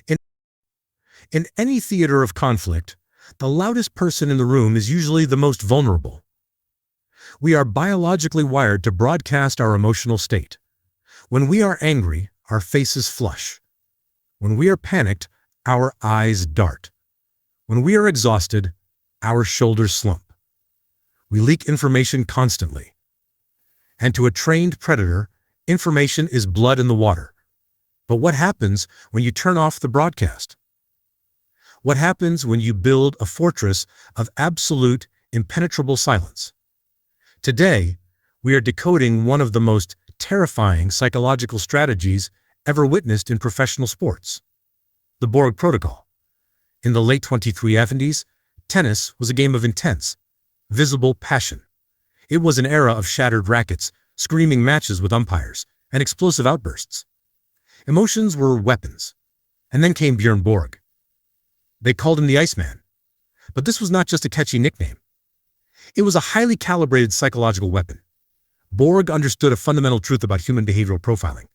In, in any theater of conflict, the loudest person in the room is usually the most vulnerable. We are biologically wired to broadcast our emotional state. When we are angry, our faces flush. When we are panicked, our eyes dart. When we are exhausted, our shoulders slump. We leak information constantly. And to a trained predator, information is blood in the water. But what happens when you turn off the broadcast? What happens when you build a fortress of absolute, impenetrable silence? Today, we are decoding one of the most terrifying psychological strategies ever witnessed in professional sports: the Borg Protocol. In the late 2370s, tennis was a game of intense, visible passion. It was an era of shattered rackets, screaming matches with umpires, and explosive outbursts. Emotions were weapons. And then came Bjorn Borg. They called him the Iceman. But this was not just a catchy nickname. It was a highly calibrated psychological weapon. Borg understood a fundamental truth about human behavioral profiling.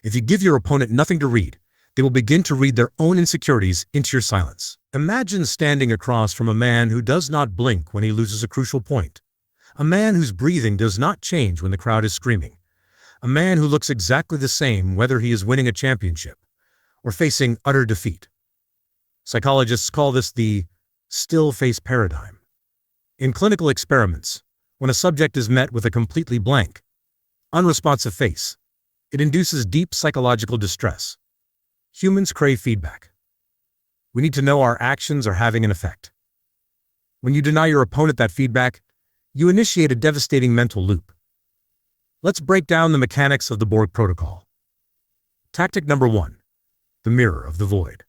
If you give your opponent nothing to read, they will begin to read their own insecurities into your silence. Imagine standing across from a man who does not blink when he loses a crucial point. A man whose breathing does not change when the crowd is screaming. A man who looks exactly the same whether he is winning a championship or facing utter defeat. Psychologists call this the still face paradigm. In clinical experiments, when a subject is met with a completely blank, unresponsive face, it induces deep psychological distress. Humans crave feedback. We need to know our actions are having an effect. When you deny your opponent that feedback, you initiate a devastating mental loop. Let's break down the mechanics of the Borg Protocol. Tactic number 1, the mirror of the void.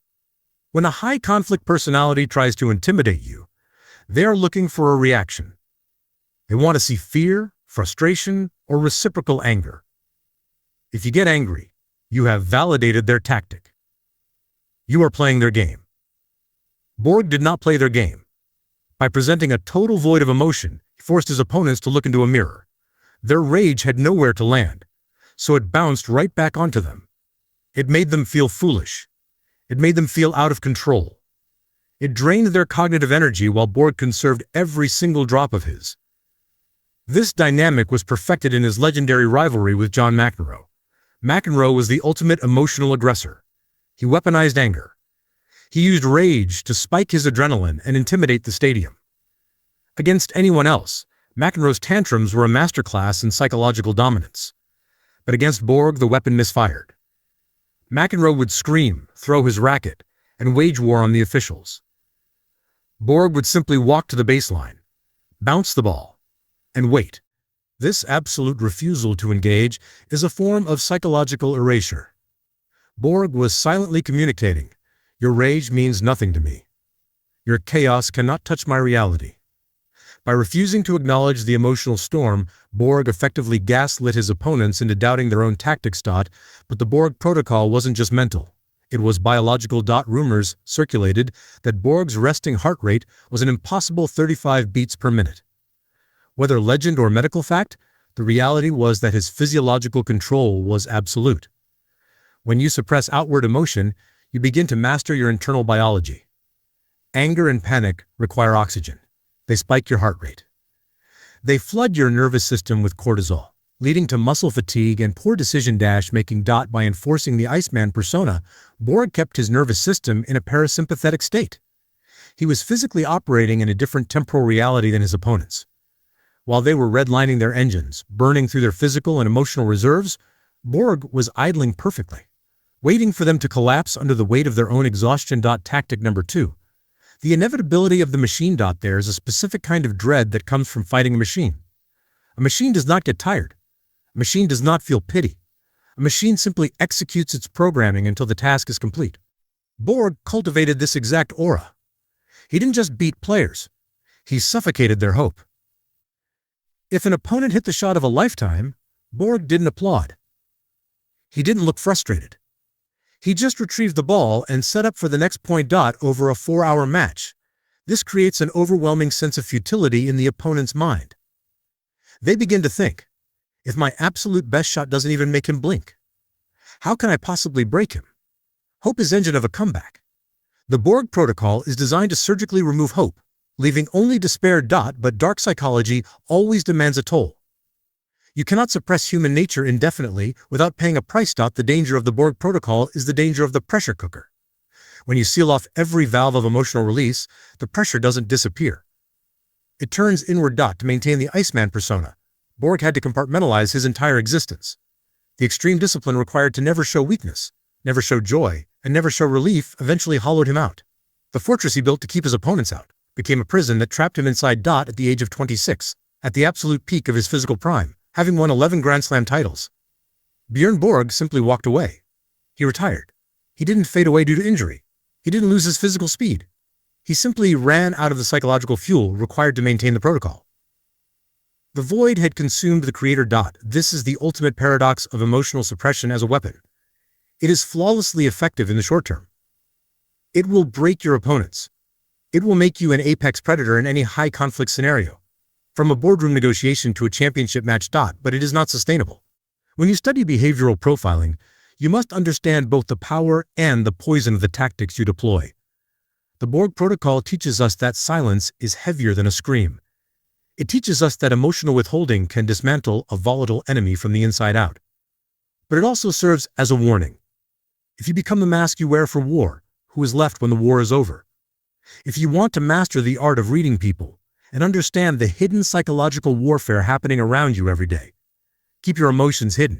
When a high-conflict personality tries to intimidate you, they are looking for a reaction. They want to see fear, frustration, or reciprocal anger. If you get angry, you have validated their tactic. You are playing their game. Borg did not play their game. By presenting a total void of emotion, he forced his opponents to look into a mirror. Their rage had nowhere to land, so it bounced right back onto them. It made them feel foolish. It made them feel out of control. It drained their cognitive energy while Borg conserved every single drop of his. This dynamic was perfected in his legendary rivalry with John McEnroe. McEnroe was the ultimate emotional aggressor. He weaponized anger. He used rage to spike his adrenaline and intimidate the stadium. Against anyone else, McEnroe's tantrums were a masterclass in psychological dominance. But against Borg, the weapon misfired. McEnroe would scream, throw his racket, and wage war on the officials. Borg would simply walk to the baseline, bounce the ball, and wait. This absolute refusal to engage is a form of psychological erasure. Borg was silently communicating, "Your rage means nothing to me. Your chaos cannot touch my reality." By refusing to acknowledge the emotional storm, Borg effectively gaslit his opponents into doubting their own tactics. But the Borg Protocol wasn't just mental. It was biological. Rumors circulated that Borg's resting heart rate was an impossible 35 beats per minute. Whether legend or medical fact, the reality was that his physiological control was absolute. When you suppress outward emotion, you begin to master your internal biology. Anger and panic require oxygen. They spike your heart rate. They flood your nervous system with cortisol, leading to muscle fatigue and poor decision-making. By enforcing the Iceman persona, Borg kept his nervous system in a parasympathetic state. He was physically operating in a different temporal reality than his opponents. While they were redlining their engines, burning through their physical and emotional reserves, Borg was idling perfectly, waiting for them to collapse under the weight of their own exhaustion. Tactic number 2. The inevitability of the machine. There is a specific kind of dread that comes from fighting a machine. A machine does not get tired. A machine does not feel pity. A machine simply executes its programming until the task is complete. Borg cultivated this exact aura. He didn't just beat players. He suffocated their hope. If an opponent hit the shot of a lifetime, Borg didn't applaud. He didn't look frustrated. He just retrieved the ball and set up for the next point. Over a 4-hour match. This creates an overwhelming sense of futility in the opponent's mind. They begin to think, if my absolute best shot doesn't even make him blink, how can I possibly break him? Hope is engine of a comeback. The Borg Protocol is designed to surgically remove hope, leaving only despair. But dark psychology always demands a toll. You cannot suppress human nature indefinitely without paying a price. The danger of the Borg Protocol is the danger of the pressure cooker. When you seal off every valve of emotional release, the pressure doesn't disappear. It turns inward. To maintain the Iceman persona, Borg had to compartmentalize his entire existence. The extreme discipline required to never show weakness, never show joy, and never show relief eventually hollowed him out. The fortress he built to keep his opponents out became a prison that trapped him inside. At the age of 26, at the absolute peak of his physical prime, having won 11 Grand Slam titles, Björn Borg simply walked away. He retired. He didn't fade away due to injury. He didn't lose his physical speed. He simply ran out of the psychological fuel required to maintain the protocol. The void had consumed the creator. This is the ultimate paradox of emotional suppression as a weapon. It is flawlessly effective in the short term. It will break your opponents. It will make you an apex predator in any high conflict scenario, from a boardroom negotiation to a championship match. But it is not sustainable. When you study behavioral profiling, you must understand both the power and the poison of the tactics you deploy. The Borg Protocol teaches us that silence is heavier than a scream. It teaches us that emotional withholding can dismantle a volatile enemy from the inside out. But it also serves as a warning. If you become the mask you wear for war, who is left when the war is over? If you want to master the art of reading people and understand the hidden psychological warfare happening around you every day, keep your emotions hidden.